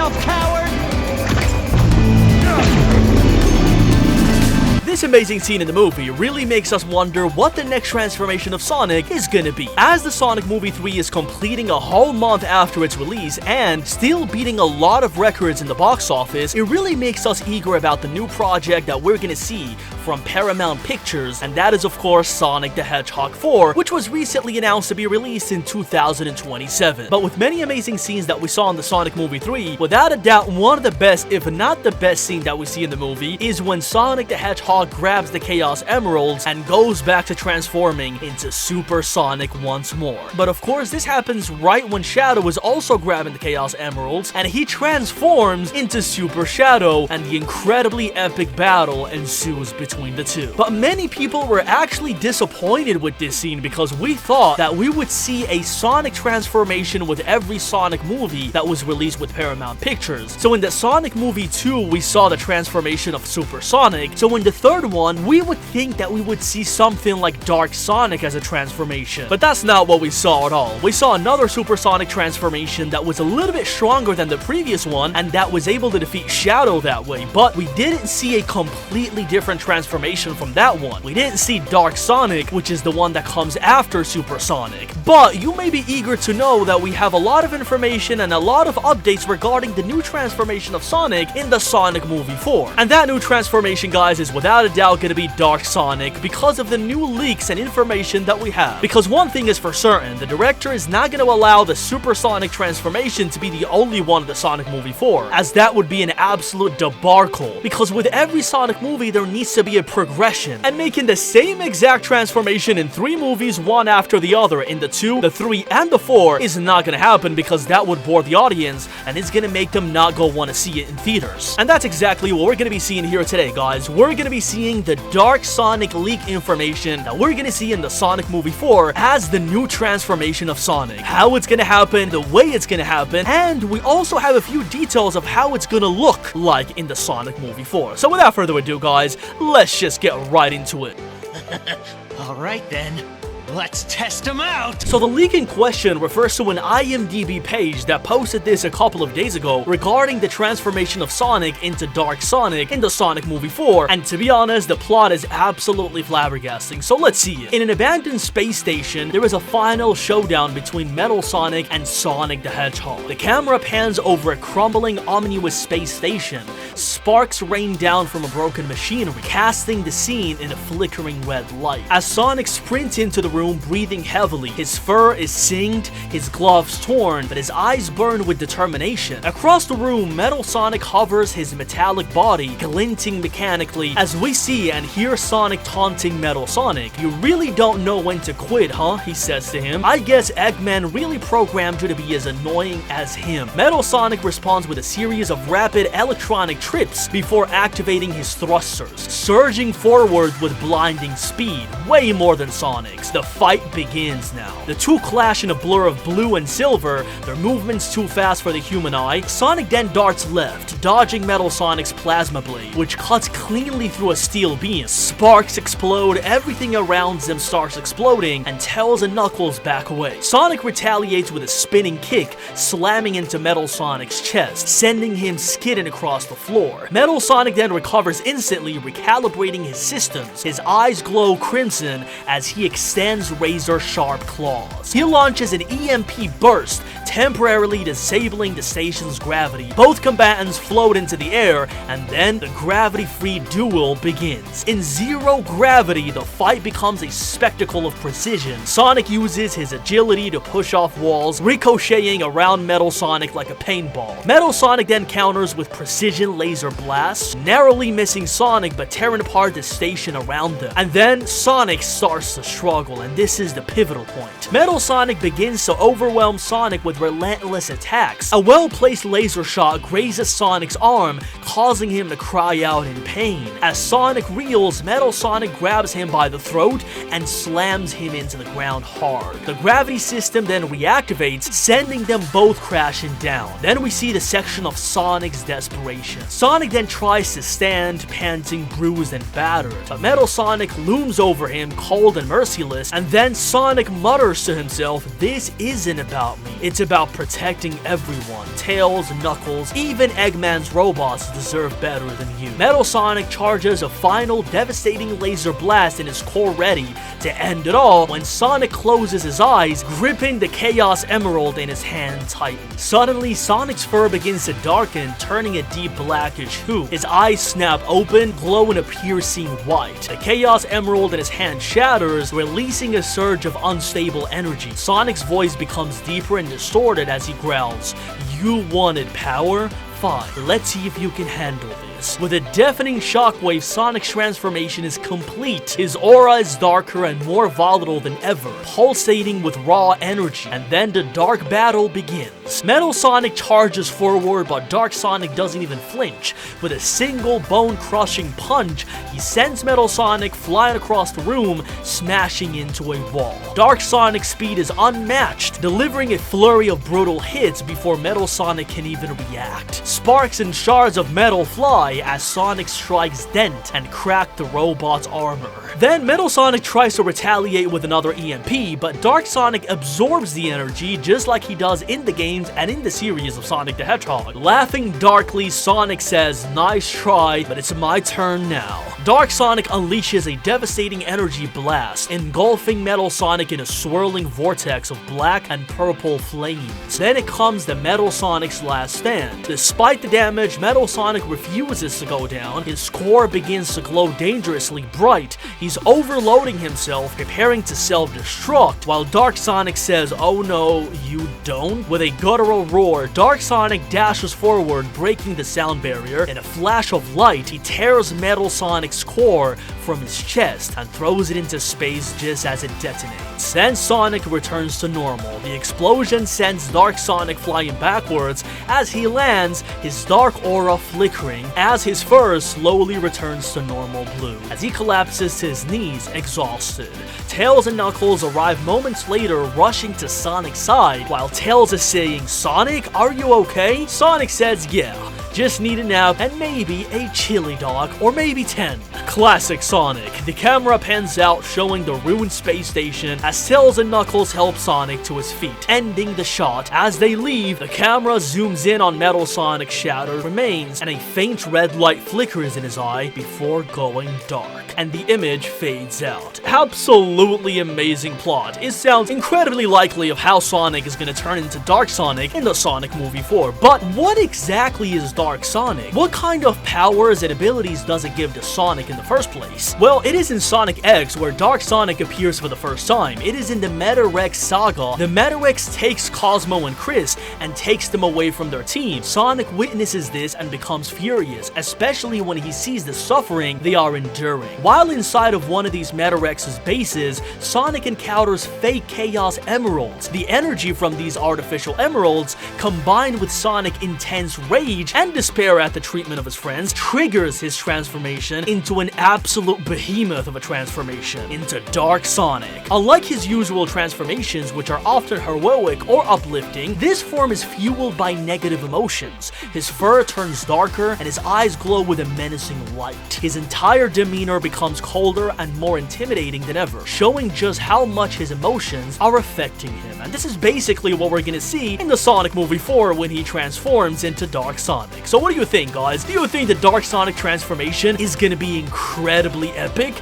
yourself, coward! This amazing scene in the movie really makes us wonder what the next transformation of Sonic is gonna be. As the Sonic Movie 3 is completing a whole month after its release and still beating a lot of records in the box office, it really makes us eager about the new project that we're gonna see from Paramount Pictures, and that is of course Sonic the Hedgehog 4, which was recently announced to be released in 2027. But with many amazing scenes that we saw in the Sonic Movie 3, without a doubt one of the best, if not the best scene that we see in the movie is when Sonic the Hedgehog grabs the Chaos Emeralds and goes back to transforming into Super Sonic once more. But of course this happens right when Shadow is also grabbing the Chaos Emeralds and he transforms into Super Shadow, and the incredibly epic battle ensues between the two. But many people were actually disappointed with this scene because we thought that we would see a Sonic transformation with every Sonic movie that was released with Paramount Pictures. So in the Sonic Movie 2 we saw the transformation of Super Sonic, so in the third one we would think that we would see something like Dark Sonic as a transformation. But that's not what we saw at all. We saw another Super Sonic transformation that was a little bit stronger than the previous one and that was able to defeat Shadow that way, but we didn't see a completely different transformation from that one. We didn't see Dark Sonic, which is the one that comes after Super Sonic. But you may be eager to know that we have a lot of information and a lot of updates regarding the new transformation of Sonic in the Sonic Movie 4. And that new transformation, guys, is without a doubt gonna be Dark Sonic because of the new leaks and information that we have. Because one thing is for certain, the director is not gonna allow the Super Sonic transformation to be the only one of the Sonic Movie 4, as that would be an absolute debacle. Because with every Sonic movie there needs to be a progression, and making the same exact transformation in 3 movies one after the other in the 2, the 3, and the 4 is not gonna happen because that would bore the audience and it's gonna make them not go want to see it in theaters. And that's exactly what we're gonna be seeing here today, guys. We're gonna be seeing the Dark Sonic leak information that we're gonna see in the Sonic Movie 4 as the new transformation of Sonic. How it's gonna happen, the way it's gonna happen, and we also have a few details of how it's gonna look like in the Sonic Movie 4. So without further ado, guys, let's just get right into it. Alright then, let's test them out! So the leak in question refers to an IMDb page that posted this a couple of days ago regarding the transformation of Sonic into Dark Sonic in the Sonic Movie 4, and to be honest, the plot is absolutely flabbergasting, so let's see it. In an abandoned space station, there is a final showdown between Metal Sonic and Sonic the Hedgehog. The camera pans over a crumbling, ominous space station. Sparks rain down from a broken machinery, casting the scene in a flickering red light. As Sonic sprints into the room breathing heavily, his fur is singed, his gloves torn, but his eyes burn with determination. Across the room, Metal Sonic hovers, his metallic body glinting mechanically as we see and hear Sonic taunting Metal Sonic. "You really don't know when to quit, huh?" he says to him. "I guess Eggman really programmed you to be as annoying as him." Metal Sonic responds with a series of rapid electronic trips before activating his thrusters, surging forward with blinding speed, way more than Sonic's. The fight begins now. The two clash in a blur of blue and silver, their movements too fast for the human eye. Sonic then darts left, dodging Metal Sonic's plasma blade, which cuts cleanly through a steel beam. Sparks explode, everything around them starts exploding, and Tails and Knuckles back away. Sonic retaliates with a spinning kick, slamming into Metal Sonic's chest, sending him skidding across the floor. Metal Sonic then recovers instantly, recalibrating his systems. His eyes glow crimson as he extends razor-sharp claws. He launches an EMP burst, temporarily disabling the station's gravity. Both combatants float into the air, and then the gravity-free duel begins. In zero gravity, the fight becomes a spectacle of precision. Sonic uses his agility to push off walls, ricocheting around Metal Sonic like a paintball. Metal Sonic then counters with precision laser blasts, narrowly missing Sonic but tearing apart the station around them. And then Sonic starts to struggle, and this is the pivotal point. Metal Sonic begins to overwhelm Sonic with relentless attacks. A well-placed laser shot grazes Sonic's arm, causing him to cry out in pain. As Sonic reels, Metal Sonic grabs him by the throat and slams him into the ground hard. The gravity system then reactivates, sending them both crashing down. Then we see the section of Sonic's desperation. Sonic then tries to stand, panting, bruised, and battered, but Metal Sonic looms over him, cold and merciless, and then Sonic mutters to himself, "This isn't about me, it's about protecting everyone. Tails, Knuckles, even Eggman's robots deserve better than you." Metal Sonic charges a final devastating laser blast in his core ready to end it all when Sonic closes his eyes, gripping the Chaos Emerald in his hand tightly. Suddenly, Sonic's fur begins to darken, turning a deep blackish hue. His eyes snap open, glowing a piercing white. The Chaos Emerald in his hand shatters, releasing a surge of unstable energy. Sonic's voice becomes deeper and distorted as he growls, "You wanted power? Fine, let's see if you can handle this." With a deafening shockwave, Sonic's transformation is complete. His aura is darker and more volatile than ever, pulsating with raw energy, and then the dark battle begins. Metal Sonic charges forward, but Dark Sonic doesn't even flinch. With a single bone-crushing punch, he sends Metal Sonic flying across the room, smashing into a wall. Dark Sonic's speed is unmatched, delivering a flurry of brutal hits before Metal Sonic can even react. Sparks and shards of metal fly as Sonic strikes dent and crack the robot's armor. Then Metal Sonic tries to retaliate with another EMP, but Dark Sonic absorbs the energy just like he does in the games and in the series of Sonic the Hedgehog. Laughing darkly, Sonic says, "Nice try, but it's my turn now." Dark Sonic unleashes a devastating energy blast, engulfing Metal Sonic in a swirling vortex of black and purple flames. Then it comes to Metal Sonic's last stand. Despite the damage, Metal Sonic refuses to go down. His core begins to glow dangerously bright. He's overloading himself, preparing to self-destruct, while Dark Sonic says, "Oh no, you don't?" With a guttural roar, Dark Sonic dashes forward, breaking the sound barrier. In a flash of light, he tears Metal Sonic's core from his chest and throws it into space just as it detonates. Then Sonic returns to normal. The explosion sends Dark Sonic flying backwards. As he lands, his dark aura flickering as his fur slowly returns to normal blue. As he collapses to his knees, exhausted. Tails and Knuckles arrive moments later, rushing to Sonic's side, while Tails is saying, "Sonic, are you okay?" Sonic says, "Yeah, just need a nap and maybe a chili dog, or maybe 10. Classic Sonic. The camera pans out, showing the ruined space station as Tails and Knuckles help Sonic to his feet, ending the shot. As they leave, the camera zooms in on Metal Sonic's shattered remains, and a faint red light flickers in his eye before going dark, and the image fades out. Absolutely amazing plot. It sounds incredibly likely of how Sonic is going to turn into Dark Sonic in the Sonic movie 4, but what exactly is Dark Sonic? What kind of powers and abilities does it give to Sonic in the first place? Well, it is in Sonic X where Dark Sonic appears for the first time. It is in the Meta-Rex saga. The Meta-Rex takes Cosmo and Chris and takes them away from their team. Sonic witnesses this and becomes furious, especially when he sees the suffering they are enduring. While inside of one of these Meta-Rex's bases, Sonic encounters fake Chaos Emeralds. The energy from these artificial emeralds, combined with Sonic's intense rage and despair at the treatment of his friends, triggers his transformation into an absolute behemoth of a transformation into Dark Sonic. Unlike his usual transformations, which are often heroic or uplifting, this form is fueled by negative emotions. His fur turns darker and his eyes glow with a menacing light. His entire demeanor becomes colder and more intimidating than ever, showing just how much his emotions are affecting him. And this is basically what we're gonna see in the Sonic movie 4 when he transforms into Dark Sonic. So what do you think, guys? Do you think the Dark Sonic transformation is gonna be incredibly epic?